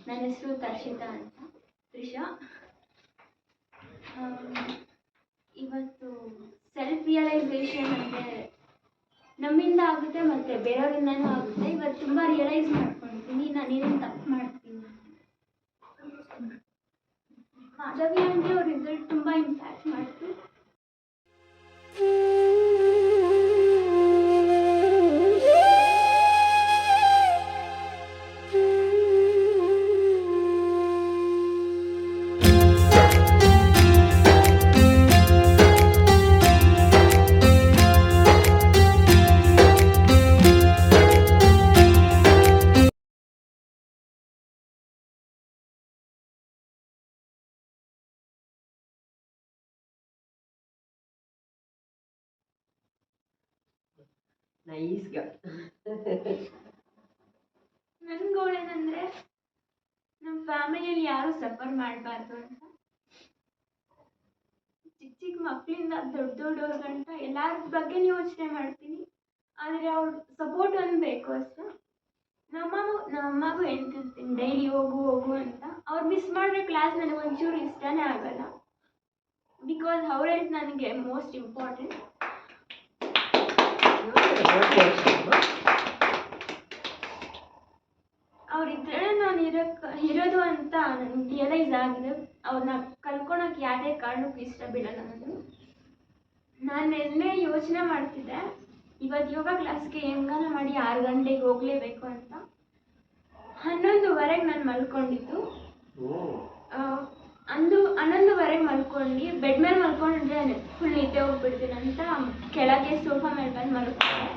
ನನ್ನ ಹೆಸರು ತರ್ಷಿತಾ ಅಂತ. ತ್ರಿಷಾ. ಇವತ್ತು ಸೆಲ್ಫ್ ರಿಯಲೈಸೇಷನ್ ಅಂದರೆ ನಮ್ಮಿಂದ ಆಗುತ್ತೆ ಮತ್ತು ಬೇರೆಯವರಿಂದನೂ ಆಗುತ್ತೆ. ಇವತ್ತು ತುಂಬ ರಿಯಲೈಸ್ ಮಾಡ್ಕೊಳ್ತೀನಿ ನಾನು ಏನೇನು ತಪ್ಪು ಮಾಡ್ತೀನಿ. ಮಾಧವಿ ಅಂದರೆ ಅವ್ರ ರಿಸಲ್ಟ್ ತುಂಬ ಇಂಪ್ಯಾಕ್ಟ್ ಮಾಡ್ತು. ನನ್ನ ಗೋಲ್ ಏನಂದರೆ ನಮ್ಮ ಫ್ಯಾಮಿಲಿಯಲ್ಲಿ ಯಾರೂ ಸಫರ್ ಮಾಡಬಾರ್ದು ಅಂತ. ಚಿಕ್ಕ ಚಿಕ್ಕ ಮಕ್ಕಳಿಂದ ದೊಡ್ಡವ್ರ ಗಂಟ ಎಲ್ಲರ ಬಗ್ಗೆ ಯೋಚನೆ ಮಾಡ್ತೀನಿ. ಆದರೆ ಅವ್ರ ಸಪೋರ್ಟ್ ಒಂದು ಬೇಕು ಅಷ್ಟೆ. ನಮ್ಮಮ್ಮಗೂ ಹೇಳ್ತಿರ್ತೀನಿ ಡೈಲಿ ಹೋಗು ಹೋಗು ಅಂತ. ಅವ್ರು ಮಿಸ್ ಮಾಡಿದ್ರೆ ಕ್ಲಾಸ್ ನನಗೆ ಒಂಚೂರು ಇಷ್ಟನೇ ಆಗಲ್ಲ. ಬಿಕಾಸ್ ಅವ್ರ ಹೆಲ್ತ್ ನನಗೆ ಮೋಸ್ಟ್ ಇಂಪಾರ್ಟೆಂಟ್. ಅವ್ರಿದ್ರೆ ನಾನು ಇರೋದು ಅಂತ ನನಗೆ ರಿಯಲೈಸ್ ಆಗಿದೆ. ಅವ್ರನ್ನ ಕಲ್ಕೊಳಕ್ಕೆ ಯಾವುದೇ ಕಾರಣಕ್ಕೂ ಇಷ್ಟ ಬಿಡಲ್ಲ ನಾನು ನಿನ್ನೆ ಯೋಚನೆ ಮಾಡ್ತಿದ್ದೆ, ಇವತ್ತು ಯೋಗ ಕ್ಲಾಸ್ಗೆ ಹೆಂಗಾನ ಮಾಡಿ 6 ಗಂಟೆಗೆ ಹೋಗಲೇಬೇಕು ಅಂತ. 11:30ಗೆ ನಾನು ಮಲ್ಕೊಂಡಿದ್ದು. 11:30ಗೆ ಮಲ್ಕೊಂಡು ಬೆಡ್ ಮೇಲೆ ಮಲ್ಕೊಂಡ್ರೆ ಫುಲ್ ನಿದ್ದೆ ಹೋಗ್ಬಿಡ್ತೀನಿ ಅಂತ ಕೆಳಗೆ ಸೋಫಾ ಮೇಲೆ ಬಂದು ಮಲ್ಕೊಂಡೆ.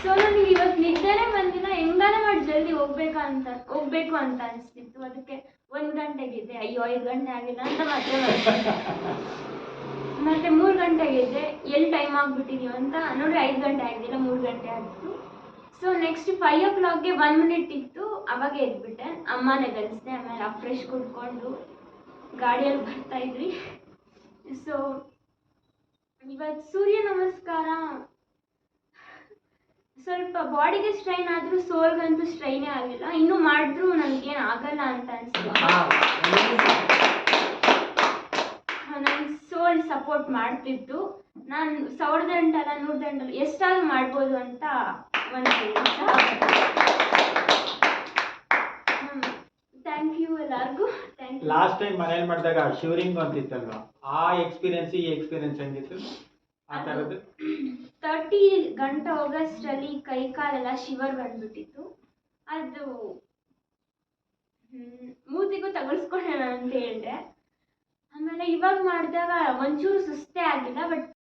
ಸೊ ನನಗೆ ಇವತ್ತು ನಿದ್ದೆನೇ ಬಂದಿಲ್ಲ. ಹೆಂಗಾನ ಮಾಡಿ ಜಲ್ದಿ ಹೋಗ್ಬೇಕು ಅಂತ ಅನಿಸ್ತಿತ್ತು. ಅದಕ್ಕೆ 1 ಗಂಟೆಗಿದ್ದೆ. ಅಯ್ಯೋ 5 ಗಂಟೆ ಆಗಿಲ್ಲ ಅಂತ ಮತ್ತೆ 3 ಗಂಟೆಗಿದ್ದೆ. ಎಲ್ಲಿ ಟೈಮ್ ಆಗಿಬಿಟ್ಟಿದೀವಿ ಅಂತ ನೋಡಿ 5 ಗಂಟೆ ಆಗಿಲ್ಲ, 3 ಗಂಟೆ ಆಗಿತ್ತು. ಸೊ ನೆಕ್ಸ್ಟ್ 5 o'clockಗೆ 1 minute ಇತ್ತು. ಅವಾಗ ಎದ್ಬಿಟ್ಟೆ. ಅಮ್ಮನೇ ಬೆಳೆಸಿದೆ. ಆಮೇಲೆ ಫ್ರೆಶ್ ಕುಡ್ಕೊಂಡು ಗಾಡಿಯಲ್ಲಿ ಬರ್ತಾ ಇದ್ವಿ. ಸೊ ಇವತ್ತು ಸೂರ್ಯ ನಮಸ್ಕಾರ ಸ್ವಲ್ಪ ಬಾಡಿಗೆ ಸ್ಟ್ರೈನ್ ಆದರೂ ಸೋಲ್ಗಂತೂ ಸ್ಟ್ರೈನೇ ಆಗಿಲ್ಲ. ಇನ್ನೂ ಮಾಡಿದ್ರೂ ನನಗೇನು ಆಗಲ್ಲ ಅಂತ ಅನಿಸ್ತು. ನನ್ನ ಸೋಲ್ ಸಪೋರ್ಟ್ ಮಾಡ್ತಿತ್ತು. ನಾನು 1000 ದಂಟಲ್ಲ 100 ದಂಟಲ್ಲ ಎಷ್ಟಾದ್ರೂ ಮಾಡ್ಬೋದು ಅಂತ ಒಂದು ಥ್ಯಾಂಕ್ ಯು ಎಲ್ಲರಿಗೂ. Thank you. ಲಾಸ್ಟ್ ಟೈಮ್ ಮನೇಲಿ ಮಾಡಿದಾಗ ಶಿವರಿಂಗ್ ಅಂತಿತ್ತಲ್ವಾ, ಆ ಎಕ್ಸ್ಪೀರಿಯನ್ಸ್ ಈ ಎಕ್ಸ್ಪೀರಿಯನ್ಸ್ ಹೆಂಗಿತ್ತು? ಆ ಥರದ್ದು 30 ಗಂಟೆ ಆಗಸ್ಟಲ್ಲಿ ಕೈ ಕಾಲೆಲ್ಲ ಶಿವರ್ ಬಂದ್ಬಿಟ್ಟಿತ್ತು. ಅದು ಮೂತಿಗೂ ತಗಲ್ಸ್ಕೊಳ್ಳೋಣ ಅಂತ ಹೇಳಿದೆ. ಆಮೇಲೆ ಇವಾಗ ಮಾಡಿದಾಗ ಒಂಚೂರು ಸುಸ್ತೇ ಆಗಿಲ್ಲ. ಬಟ್